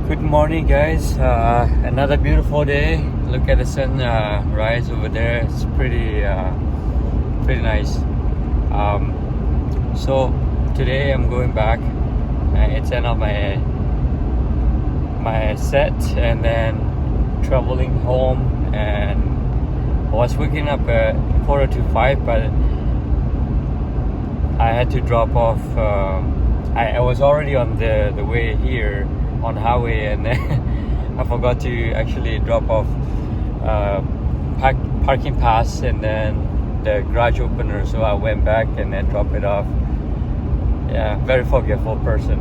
Good morning, guys. Another beautiful day. Look at the sun rise over there. It's pretty nice. So today I'm going back. It's end of my set, and then traveling home. And I was waking up at 4:05, but I had to drop off. I was already on the way here on highway, and then I forgot to actually drop off parking pass and then the garage opener, so I went back and then dropped it off. Yeah, very forgetful person.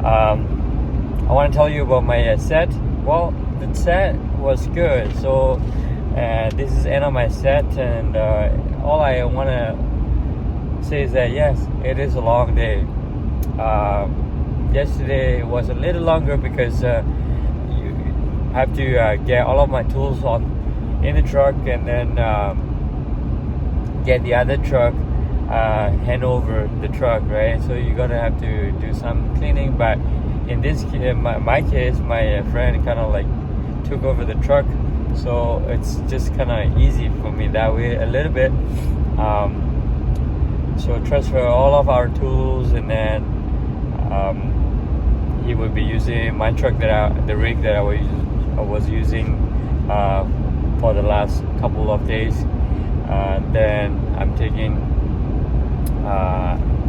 I want to tell you about my set. Well, the set was good, so this is end of my set, and all I want to say is that yes, it is a long day. Yesterday was a little longer because you have to get all of my tools in the truck, and then get the other truck, hand over the truck, right? So you're gonna have to do some cleaning. But in this my case, my friend kind of like took over the truck, so it's just kind of easy for me that way a little bit. So transfer all of our tools, and then he would be using my truck the rig that I was using for the last couple of days. Then I'm taking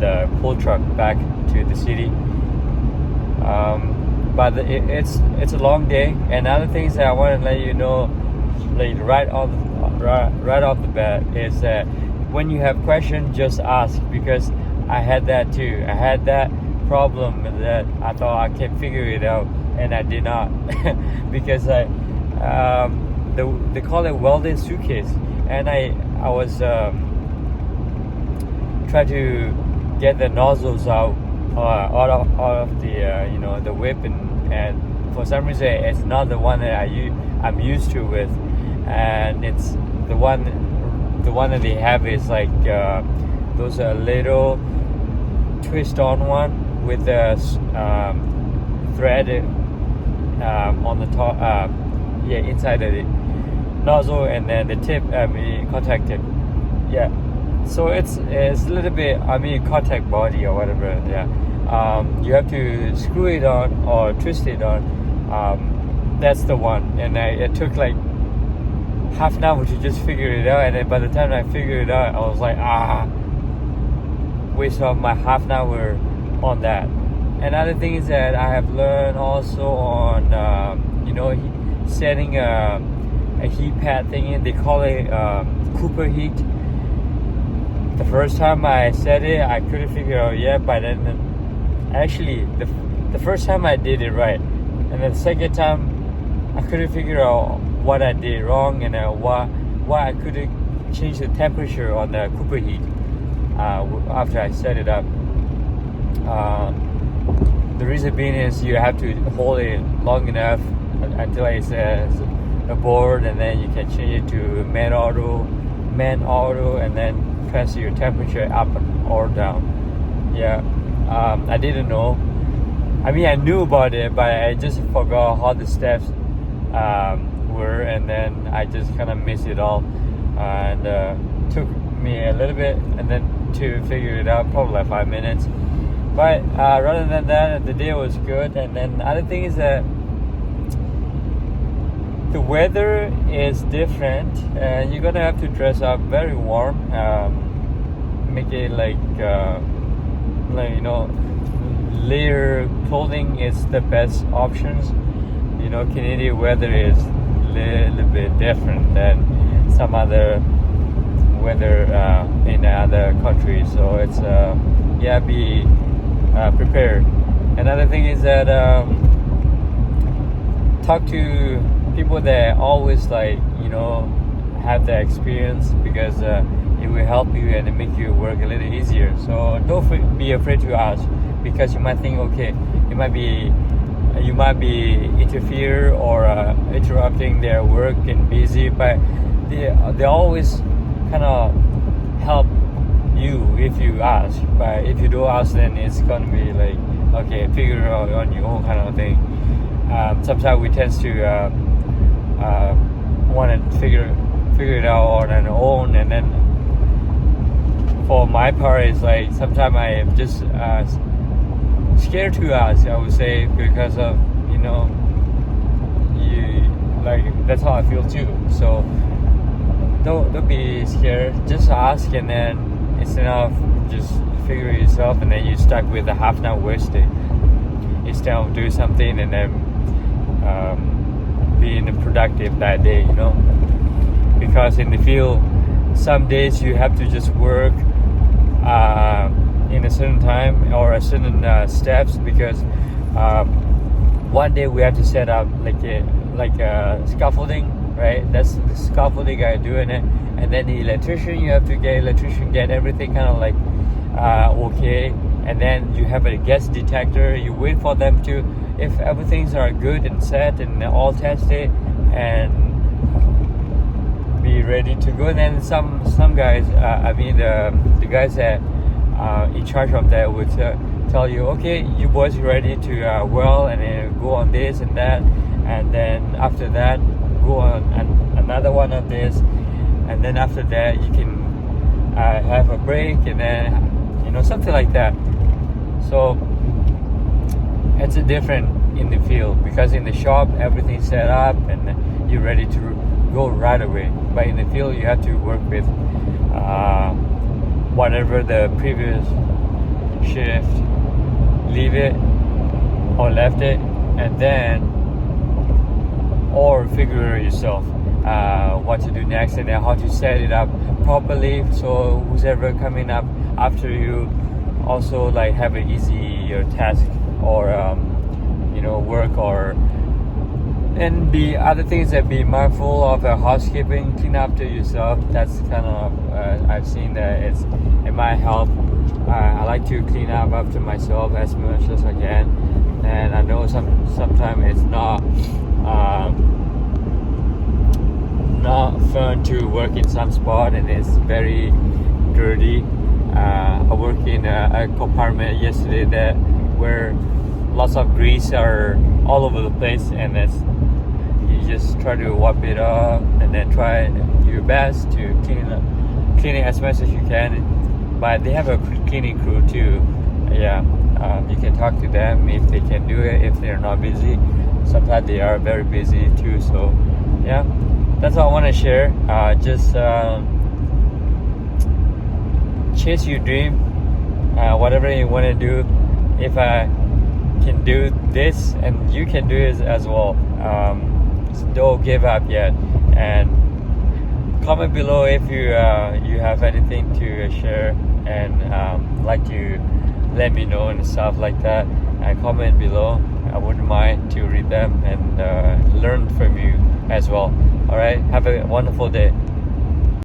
the pull truck back to the city. But it's a long day. And other things that I want to let you know, like right off the bat, is that when you have questions, just ask, because I had that too. I had that problem that I thought I can figure it out, and I did not. Because they call it welded suitcase, and I was trying to get the nozzles out of the the whip, and for some reason it's not the one that I'm used to with, and it's the one that they have is like those little twist on one with the thread on the top, inside of the nozzle, and then the tip, contact tip. Yeah, so it's a little bit, contact body or whatever. Yeah, you have to screw it on or twist it on. That's the one, and it took like half an hour to just figure it out, and then by the time I figured it out, I was like, waste of my half an hour on that. Another thing is that I have learned also on setting a heat pad thingy. They call it Cooper heat. The first time I set it, I couldn't figure out yet, but then actually the first time I did it right, and then the second time I couldn't figure out what I did wrong, and why I couldn't change the temperature on the Cooper heat after I set it up. The reason being is you have to hold it long enough until it says a board, and then you can change it to man auto, and then transfer your temperature up or down. Yeah, I didn't know. I knew about it, but I just forgot how the steps were, and then I just kind of missed it all, and took me a little bit, and then to figure it out, probably like 5 minutes. But rather than that, the day was good. And then other thing is that the weather is different, and you're gonna have to dress up very warm. Make it layer clothing is the best options. Canadian weather is a little bit different than some other weather in other countries, so it's be prepared. Another thing is that talk to people that always have the experience, because it will help you and make your work a little easier. So don't be afraid to ask, because you might think, okay, you might be interfere or interrupting their work and busy, but they always kind of help you if you ask. But if you don't ask, then it's gonna be like, okay, figure it out on your own kind of thing. sometimes we tend to want to figure it out on our own, and then for my part, it's like sometimes I am just scared to ask, I would say, because of you like that's how I feel too. So don't be scared, just ask, and then instead of just figure it yourself and then you stuck with a half an hour wasted instead of do something and then being productive that day, because in the field some days you have to just work in a certain time or a certain steps, because one day we have to set up like a scaffolding, right? That's the scaffolding guy doing it, and then the electrician, you have to get everything kind of like okay, and then you have a gas detector, you wait for them to, if everything's are good and set and all tested and be ready to go, and then some guys, the guys that in charge of that would tell you, okay, you boys are ready to well, and then go on this and that, and then after that go on another one of this, and then after that you can have a break, and then something like that. So it's a different in the field, because in the shop everything's set up and you're ready to go right away, but in the field you have to work with whatever the previous shift, leave it or left it, and then or figure it yourself what to do next, and then how to set it up properly, so who's ever coming up after you also like have an easier task or work, or and be other things that be mindful of housekeeping, clean up to yourself. That's kind of I've seen that it might help. I like to clean up after myself as much as I can, and I know sometimes it's not fun to work in some spot and it's very dirty. I worked in a compartment yesterday where lots of grease are all over the place, and you just try to wipe it up and then try your best to clean it as much as you can. But they have a cleaning crew too. You can talk to them if they can do it, if they're not busy. Sometimes they are very busy too. So that's all I want to share. Just chase your dream, whatever you want to do. If I can do this, and you can do it as well, don't give up yet, and comment below if you have anything to share and like to let me know and stuff like that, and comment below. I wouldn't mind to read them and learn from you as well. All right, have a wonderful day.